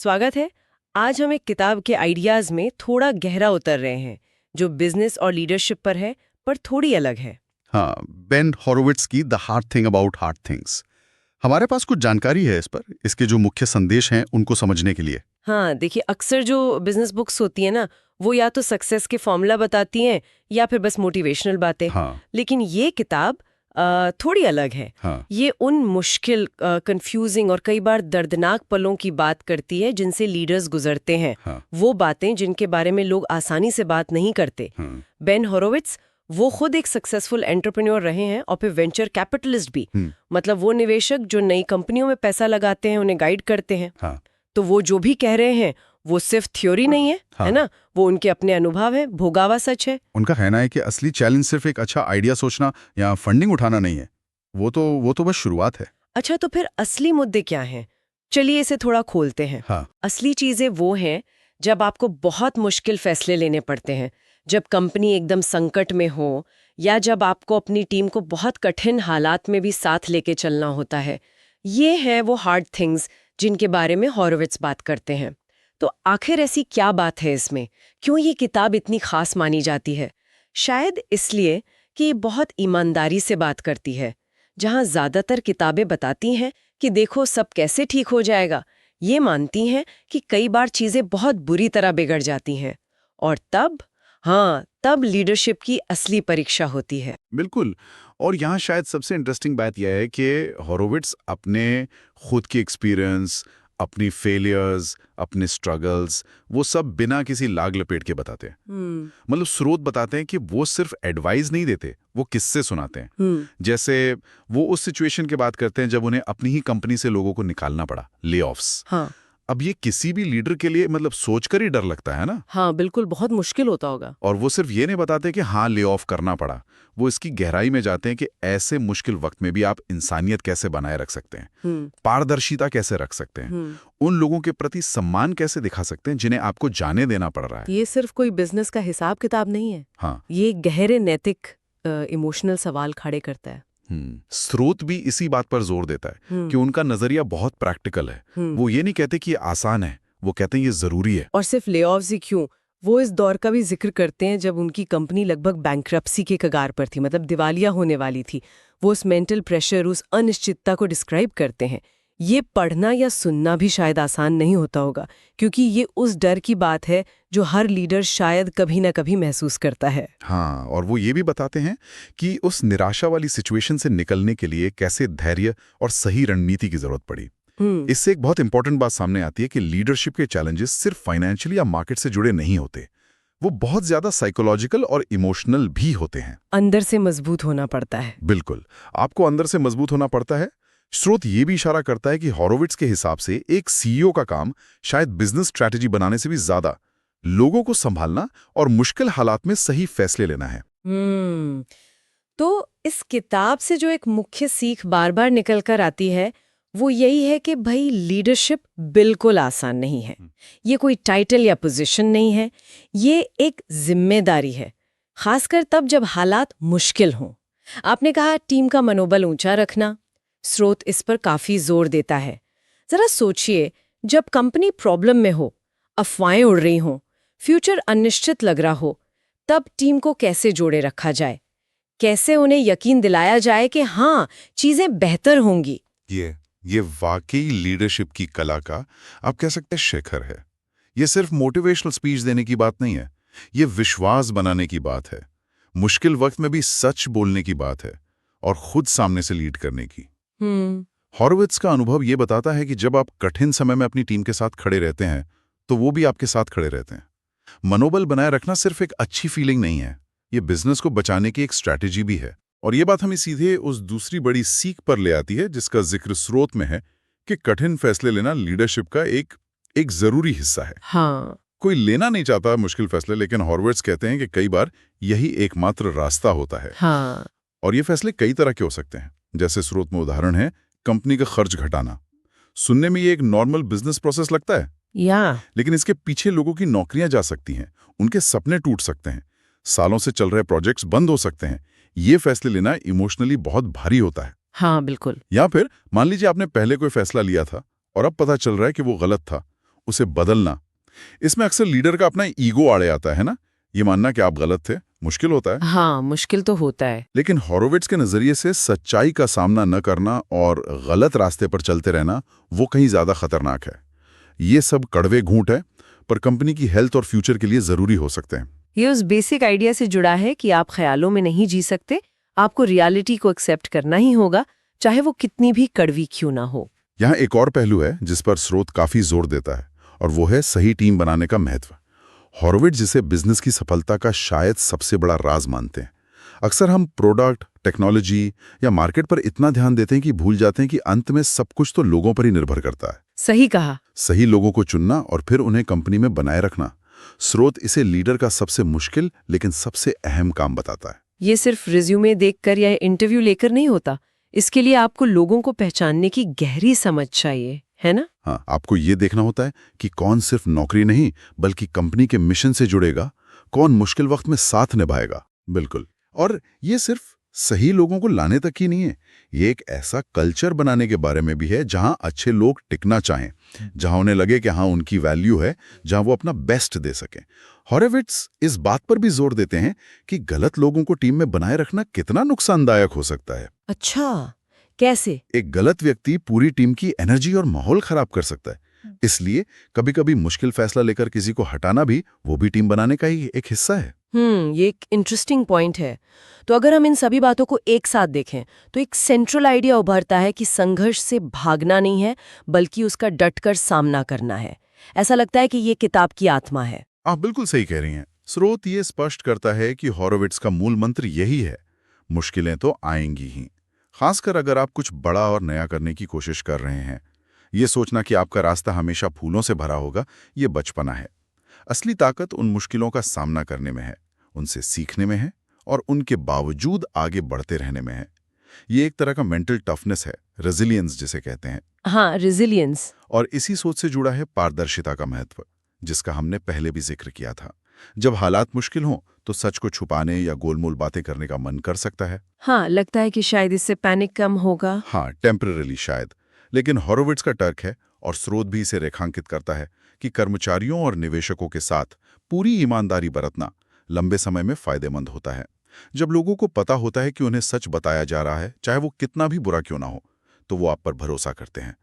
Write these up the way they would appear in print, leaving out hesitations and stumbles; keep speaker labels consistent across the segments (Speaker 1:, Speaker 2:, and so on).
Speaker 1: स्वागत है। आज हम एक किताब के आइडियाज में थोड़ा गहरा उतर रहे हैं, जो बिजनेस और लीडरशिप पर है, पर थोड़ी अलग है।
Speaker 2: हाँ, बेन हॉरोविट्ज की the hard thing about hard things. हमारे पास कुछ जानकारी है इस पर, इसके जो मुख्य संदेश हैं उनको समझने के लिए।
Speaker 1: हाँ, देखिए, अक्सर जो बिजनेस बुक्स होती है ना, वो या तो सक्सेस के फॉर्मूला बताती हैं या फिर बस मोटिवेशनल बातें।
Speaker 2: हाँ,
Speaker 1: लेकिन ये किताब थोड़ी अलग है।
Speaker 2: हाँ,
Speaker 1: ये उन मुश्किल, कंफ्यूजिंग और कई बार दर्दनाक पलों की बात करती है जिनसे लीडर्स गुजरते हैं।
Speaker 2: हाँ,
Speaker 1: वो बातें जिनके बारे में लोग आसानी से बात नहीं करते।
Speaker 2: हाँ,
Speaker 1: बेन हॉरोविट्ज वो खुद एक सक्सेसफुल एंटरप्रेन्योर रहे हैं और फिर वेंचर कैपिटलिस्ट भी। मतलब वो निवेशक जो नई कंपनियों में पैसा लगाते हैं, उन्हें गाइड करते हैं।
Speaker 2: हाँ,
Speaker 1: तो वो जो भी कह रहे हैं वो सिर्फ थ्योरी नहीं है,
Speaker 2: हाँ।
Speaker 1: है ना? वो उनके अपने अनुभव है, भोगा हुआ सच है।
Speaker 2: उनका कहना है कि असली चैलेंज सिर्फ एक अच्छा आइडिया सोचना या फंडिंग उठाना नहीं है। वो तो बस शुरुआत है।
Speaker 1: अच्छा, तो फिर असली मुद्दे क्या हैं? चलिए इसे थोड़ा खोलते हैं।
Speaker 2: हाँ,
Speaker 1: असली चीजें वो हैं जब आपको बहुत मुश्किल फैसले लेने पड़ते हैं, जब कंपनी एकदम संकट में हो, या जब आपको अपनी टीम को बहुत कठिन हालात में भी साथ लेके चलना होता है। ये हैं वो हार्ड थिंग्स जिनके बारे में हॉरोविट्ज बात करते हैं। तो आखिर ऐसी क्या बात है इसमें? क्यों ये किताब इतनी खास मानी जाती है? शायद इसलिए कि ये बहुत ईमानदारी से बात करती है। जहां ज्यादातर किताबें बताती हैं कि देखो सब कैसे ठीक हो जाएगा, ये मानती हैं कि कई बार चीजें बहुत बुरी तरह बिगड़ जाती हैं। और तब लीडरशिप की असली परीक्षा होती है।
Speaker 3: बिल्कुल। और यहाँ शायद सबसे इंटरेस्टिंग बात यह है कि हॉरोविट्ज अपने खुद के एक्सपीरियंस, अपनी फेलियर्स, अपने स्ट्रगल्स, वो सब बिना किसी लाग लपेट के बताते हैं। मतलब स्रोत बताते हैं कि वो सिर्फ एडवाइस नहीं देते, वो किस्से सुनाते हैं। जैसे वो उस सिचुएशन की बात करते हैं जब उन्हें अपनी ही कंपनी से लोगों को निकालना पड़ा, ले ऑफ्स।
Speaker 1: हाँ,
Speaker 3: अब ये किसी भी लीडर के लिए मतलब सोचकर ही डर लगता है ना।
Speaker 1: हाँ, बिल्कुल, बहुत मुश्किल होता होगा।
Speaker 3: और वो सिर्फ ये नहीं बताते कि हाँ ले ऑफ करना पड़ा, वो इसकी गहराई में जाते हैं कि ऐसे मुश्किल वक्त में भी आप इंसानियत कैसे बनाए रख सकते हैं, पारदर्शिता कैसे रख सकते हैं, उन लोगों के प्रति सम्मान कैसे दिखा सकते हैं जिन्हें आपको जाने देना पड़ रहा है।
Speaker 1: ये सिर्फ कोई बिजनेस का हिसाब किताब नहीं है।
Speaker 3: हाँ,
Speaker 1: ये गहरे नैतिक, इमोशनल सवाल खड़े करता है।
Speaker 3: स्रोत भी इसी बात पर जोर देता है कि उनका नजरिया बहुत प्रैक्टिकल है। वो ये नहीं कहते कि ये आसान है, वो कहते हैं ये जरूरी है।
Speaker 1: और सिर्फ लेऑफ्स ही क्यों, वो इस दौर का भी जिक्र करते हैं जब उनकी कंपनी लगभग बैंक्रप्सी के कगार पर थी, मतलब दिवालिया होने वाली थी। वो उस मेंटल प्रेशर, उस अनिश्चितता को डिस्क्राइब करते हैं। ये पढ़ना या सुनना भी शायद आसान नहीं होता होगा, क्योंकि ये उस डर की बात है जो हर लीडर शायद कभी ना कभी महसूस करता है।
Speaker 3: हाँ, और वो ये भी बताते हैं कि उस निराशा वाली सिचुएशन से निकलने के लिए कैसे धैर्य और सही रणनीति की जरूरत पड़ी। इससे एक बहुत इंपॉर्टेंट बात सामने आती है कि लीडरशिप के चैलेंजेस सिर्फ फाइनेंशियल या मार्केट से जुड़े नहीं होते, वो बहुत ज्यादा साइकोलॉजिकल और इमोशनल भी होते हैं।
Speaker 1: अंदर से मजबूत होना पड़ता है।
Speaker 3: बिल्कुल, आपको अंदर से मजबूत होना पड़ता है। स्रोत ये भी इशारा करता है कि हॉरोविट्ज के हिसाब से एक सीईओ का काम शायद बिजनेस स्ट्रैटेजी बनाने से भी ज्यादा लोगों को संभालना और मुश्किल हालात में सही फैसले लेना है।
Speaker 1: तो इस किताब से जो एक मुख्य सीख बार बार निकल कर आती है, वो यही है कि भाई लीडरशिप बिल्कुल आसान नहीं है। ये कोई टाइटल या पोजीशन नहीं है, ये एक जिम्मेदारी है, खासकर तब जब हालात मुश्किल हों। आपने कहा टीम का मनोबल ऊंचा रखना, स्रोत इस पर काफी जोर देता है। जरा सोचिए, जब कंपनी प्रॉब्लम में हो, अफवाहें उड़ रही हों, फ्यूचर अनिश्चित लग रहा हो, तब टीम को कैसे जोड़े रखा जाए, कैसे उन्हें यकीन दिलाया जाए कि हाँ, चीजें बेहतर होंगी।
Speaker 3: ये वाकई लीडरशिप की कला का आप कह सकते हैं शिखर है। ये सिर्फ मोटिवेशनल स्पीच देने की बात नहीं है, ये विश्वास बनाने की बात है, मुश्किल वक्त में भी सच बोलने की बात है और खुद सामने से लीड करने की। हॉरोविट्ज का अनुभव ये बताता है कि जब आप कठिन समय में अपनी टीम के साथ खड़े रहते हैं तो वो भी आपके साथ खड़े रहते हैं। मनोबल बनाए रखना सिर्फ एक अच्छी फीलिंग नहीं है, ये बिजनेस को बचाने की एक स्ट्रैटेजी भी है। और ये बात हमें सीधे उस दूसरी बड़ी सीख पर ले आती है जिसका जिक्र स्रोत में है कि कठिन फैसले लेना लीडरशिप का एक जरूरी हिस्सा है।
Speaker 1: हाँ,
Speaker 3: कोई लेना नहीं चाहता मुश्किल फैसले, लेकिन हॉरोविट्ज कहते हैं कि कई बार यही एकमात्र रास्ता होता है।
Speaker 1: हाँ,
Speaker 3: और ये फैसले कई तरह के हो सकते हैं। जैसे स्रोत में उदाहरण है कंपनी का खर्च घटाना। सुनने में ये एक नॉर्मल बिजनेस प्रोसेस लगता है, लेकिन इसके पीछे लोगों की नौकरियां जा सकती हैं, उनके सपने टूट सकते हैं, सालों से चल रहे प्रोजेक्ट्स बंद हो सकते हैं। ये फैसले लेना इमोशनली बहुत भारी होता है।
Speaker 1: हाँ, बिल्कुल।
Speaker 3: या फिर मान लीजिए आपने पहले कोई फैसला लिया था और अब पता चल रहा है कि वो गलत था। उसे बदलना, इसमें अक्सर लीडर का अपना ईगो आड़े आता है ना। ये मानना कि आप गलत थे मुश्किल होता है।
Speaker 1: हाँ, मुश्किल तो होता है।
Speaker 3: लेकिन हॉरोविट्ज के नजरिए से सच्चाई का सामना न करना और गलत रास्ते पर चलते रहना वो कहीं ज्यादा खतरनाक है। ये सब कड़वे घूंट है, पर कंपनी की हेल्थ और फ्यूचर के लिए जरूरी हो सकते हैं।
Speaker 1: ये उस बेसिक आइडिया से जुड़ा है कि आप ख्यालों में नहीं जी सकते, आपको रियलिटी को एक्सेप्ट करना ही होगा, चाहे वो कितनी भी कड़वी क्यों ना हो।
Speaker 3: यहाँ एक और पहलू है जिस पर स्रोत काफी जोर देता है, और वो है सही टीम बनाने का महत्व। हॉरोविट्ज जिसे बिजनेस की सफलता का शायद सबसे बड़ा राज मानते हैं। अक्सर हम प्रोडक्ट, टेक्नोलॉजी या मार्केट पर इतना ध्यान देते हैं कि भूल जाते हैं कि अंत में सब कुछ तो लोगों पर ही निर्भर करता है।
Speaker 1: सही कहा।
Speaker 3: सही लोगों को चुनना और फिर उन्हें कंपनी में बनाए रखना, स्रोत इसे लीडर का सबसे मुश्किल लेकिन सबसे अहम काम बताता है।
Speaker 1: ये सिर्फ रिज्यूमे देखकर या इंटरव्यू लेकर नहीं होता, इसके लिए आपको लोगों को पहचानने की गहरी समझ चाहिए, है ना?
Speaker 3: हाँ, आपको ये देखना होता है कि कौन सिर्फ नौकरी नहीं बल्कि कंपनी के मिशन से जुड़ेगा, कौन मुश्किल वक्त में साथ निभाएगा। बिल्कुल। और ये सिर्फ सही लोगों को लाने तक ही नहीं है, ये एक ऐसा कल्चर बनाने के बारे में भी है जहां अच्छे लोग टिकना चाहें, जहां उन्हें लगे कि हाँ उनकी वैल्यू है, जहां वो अपना बेस्ट दे सकें। हॉरोविट्ज इस बात पर भी जोर देते हैं कि गलत लोगों को टीम में बनाए रखना कितना नुकसानदायक हो सकता है।
Speaker 1: अच्छा, कैसे?
Speaker 3: एक गलत व्यक्ति पूरी टीम की एनर्जी और माहौल खराब कर सकता है। इसलिए कभी-कभी मुश्किल फैसला लेकर किसी को हटाना भी वो भी टीम बनाने का ही एक हिस्सा है।
Speaker 1: ये एक इंटरेस्टिंग पॉइंट है। तो अगर हम इन सभी बातों को एक साथ देखें तो एक सेंट्रल आइडिया उभरता है कि संघर्ष से भागना नहीं है बल्कि उसका डटकर सामना करना है। ऐसा लगता है कि ये किताब की आत्मा है।
Speaker 3: आप बिल्कुल सही कह रही हैं। स्रोत ये स्पष्ट करता है कि हॉरोविट्ज का मूल मंत्र यही है, मुश्किलें तो आएंगी ही। खासकर अगर आप कुछ बड़ा और नया करने की कोशिश कर रहे हैं। ये सोचना कि आपका रास्ता हमेशा फूलों से भरा होगा, ये बचपना है। असली ताकत उन मुश्किलों का सामना करने में है, उनसे सीखने में है और उनके बावजूद आगे बढ़ते रहने में है। ये एक तरह का मेंटल टफनेस है, रेजिलियंस जिसे कहते हैं।
Speaker 1: हाँ, रेजिलियंस।
Speaker 3: और इसी सोच से जुड़ा है पारदर्शिता का महत्व, जिसका हमने पहले भी जिक्र किया था। जब हालात मुश्किल हों तो सच को छुपाने या गोलमोल बातें करने का मन कर सकता है।
Speaker 1: हाँ, लगता है कि शायद इससे पैनिक कम होगा।
Speaker 3: हाँ, टेम्पररी शायद। लेकिन हॉरोविट्ज का तर्क है, और स्रोत भी इसे रेखांकित करता है, कि कर्मचारियों और निवेशकों के साथ पूरी ईमानदारी बरतना लंबे समय में फायदेमंद होता है। जब लोगों को पता होता है कि उन्हें सच बताया जा रहा है, चाहे वो कितना भी बुरा क्यों ना हो, तो वो आप पर भरोसा करते हैं।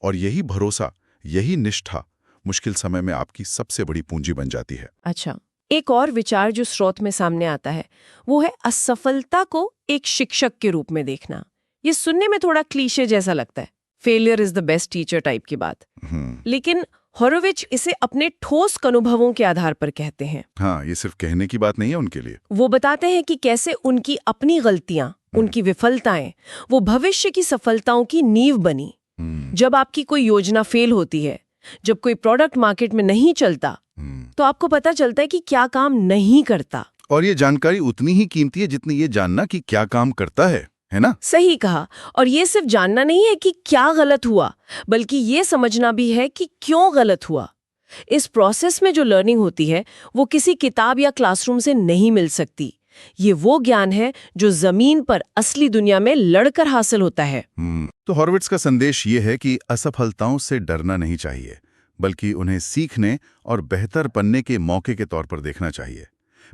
Speaker 3: और यही भरोसा, यही निष्ठा मुश्किल समय में आपकी सबसे बड़ी पूंजी बन जाती है।
Speaker 1: अच्छा, एक और विचार जो स्रोत में सामने आता है वो है असफलता को एक शिक्षक के रूप में देखना। ये सुनने में थोड़ा क्लीशे जैसा लगता है, failure is the best teacher type की बात। लेकिन हॉरोविट्ज इसे अपने ठोस अनुभवों के आधार पर कहते हैं।
Speaker 3: हाँ, ये सिर्फ कहने की बात नहीं है उनके लिए।
Speaker 1: वो बताते हैं कि कैसे उनकी अपनी गलतियां, उनकी विफलताएं, वो भविष्य की सफलताओं की नींव बनी। जब आपकी कोई योजना फेल होती है, जब कोई प्रोडक्ट मार्केट में नहीं चलता, तो आपको पता चलता है कि क्या काम नहीं करता।
Speaker 3: और ये जानकारी उतनी ही कीमती है जितनी ये जानना कि क्या काम करता है ना?
Speaker 1: सही कहा। और ये सिर्फ जानना नहीं है कि क्या गलत हुआ, बल्कि ये समझना भी है कि क्यों गलत हुआ। इस प्रोसेस में जो लर्निंग होती है वो किसी किताब या क्लासरूम से नहीं मिल सकती। ये वो ज्ञान है जो जमीन पर असली दुनिया में लड़कर हासिल होता है।
Speaker 3: तो हॉरोविट्ज का संदेश ये है कि असफलताओं से डरना नहीं चाहिए, बल्कि उन्हें सीखने और बेहतर बनने के मौके के तौर पर देखना चाहिए।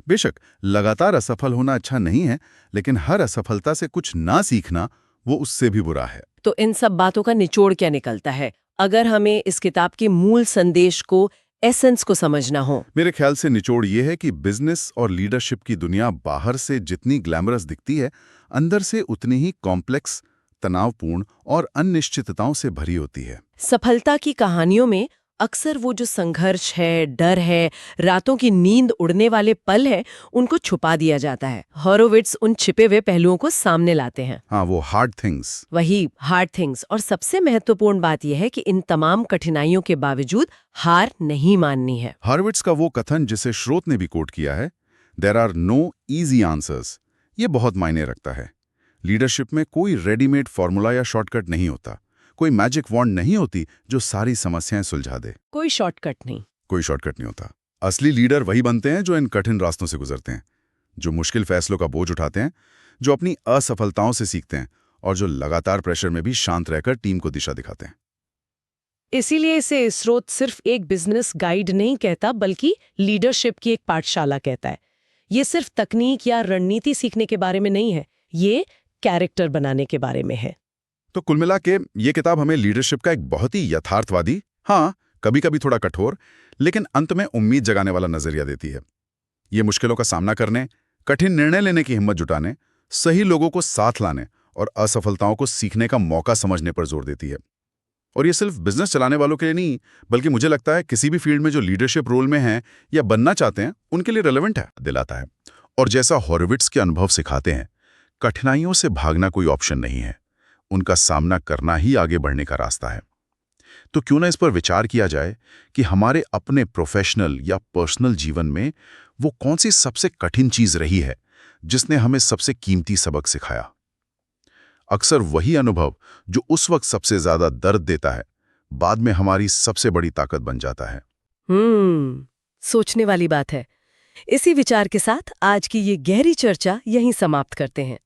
Speaker 3: बेशक लगातार असफल होना अच्छा नहीं है, लेकिन हर असफलता से कुछ ना सीखना वो उससे भी बुरा है।
Speaker 1: तो इन सब बातों का निचोड़ क्या निकलता है, अगर हमें इस किताब के मूल संदेश को, एसेंस को समझना हो?
Speaker 3: मेरे ख्याल से निचोड़ ये है कि बिजनेस और लीडरशिप की दुनिया बाहर से जितनी ग्लैमरस दिखती है, अंदर से उतनी ही कॉम्प्लेक्स, तनावपूर्ण और अनिश्चितताओं से भरी होती है।
Speaker 1: सफलता की कहानियों में अक्सर वो जो संघर्ष है, डर है, रातों की नींद उड़ने वाले पल है, उनको छुपा दिया जाता है। हॉरोविट्ज उन छिपे हुए पहलुओं को सामने लाते हैं।
Speaker 3: हाँ, वो हार्ड थिंग्स।
Speaker 1: वही हार्ड थिंग्स। और सबसे महत्वपूर्ण बात यह है कि इन तमाम कठिनाइयों के बावजूद हार नहीं माननी है।
Speaker 3: हॉरोविट्ज का वो कथन जिसे स्रोत ने भी कोट किया है, there are no easy answers, ये बहुत मायने रखता है। लीडरशिप में कोई रेडीमेड फॉर्मूला या शॉर्टकट नहीं होता, कोई मैजिक वॉन्ड नहीं होती जो सारी समस्याएं सुलझा दे।
Speaker 1: कोई शॉर्टकट नहीं।
Speaker 3: कोई शॉर्टकट नहीं होता। असली लीडर वही बनते हैं जो इन कठिन रास्तों से गुजरते हैं, जो मुश्किल फैसलों का बोझ उठाते हैं, जो अपनी असफलताओं से सीखते हैं और जो लगातार प्रेशर में भी शांत रहकर टीम को दिशा दिखाते हैं।
Speaker 4: इसीलिए इसे स्रोत सिर्फ एक बिजनेस गाइड नहीं कहता, बल्कि लीडरशिप की एक पाठशाला कहता है। ये सिर्फ तकनीक या रणनीति सीखने के बारे में नहीं है, ये कैरेक्टर बनाने के बारे में है।
Speaker 3: तो कुल मिला के ये किताब हमें लीडरशिप का एक बहुत ही यथार्थवादी, हाँ कभी कभी थोड़ा कठोर, लेकिन अंत में उम्मीद जगाने वाला नजरिया देती है। ये मुश्किलों का सामना करने, कठिन निर्णय लेने की हिम्मत जुटाने, सही लोगों को साथ लाने और असफलताओं को सीखने का मौका समझने पर जोर देती है। और ये सिर्फ बिजनेस चलाने वालों के लिए नहीं, बल्कि मुझे लगता है किसी भी फील्ड में जो लीडरशिप रोल में हैं या बनना चाहते हैं, उनके लिए रेलेवेंट है, दिलाता है। और जैसा हॉरोविट्स के अनुभव सिखाते हैं, कठिनाइयों से भागना कोई ऑप्शन नहीं है, उनका सामना करना ही आगे बढ़ने का रास्ता है। तो क्यों ना इस पर विचार किया जाए कि हमारे अपने प्रोफेशनल या पर्सनल जीवन में वो कौन सी सबसे कठिन चीज रही है जिसने हमें सबसे कीमती सबक सिखाया। अक्सर वही अनुभव जो उस वक्त सबसे ज्यादा दर्द देता है, बाद में हमारी सबसे बड़ी ताकत बन जाता है।
Speaker 4: सोचने वाली बात है। इसी विचार के साथ आज की ये गहरी चर्चा यहीं समाप्त करते हैं।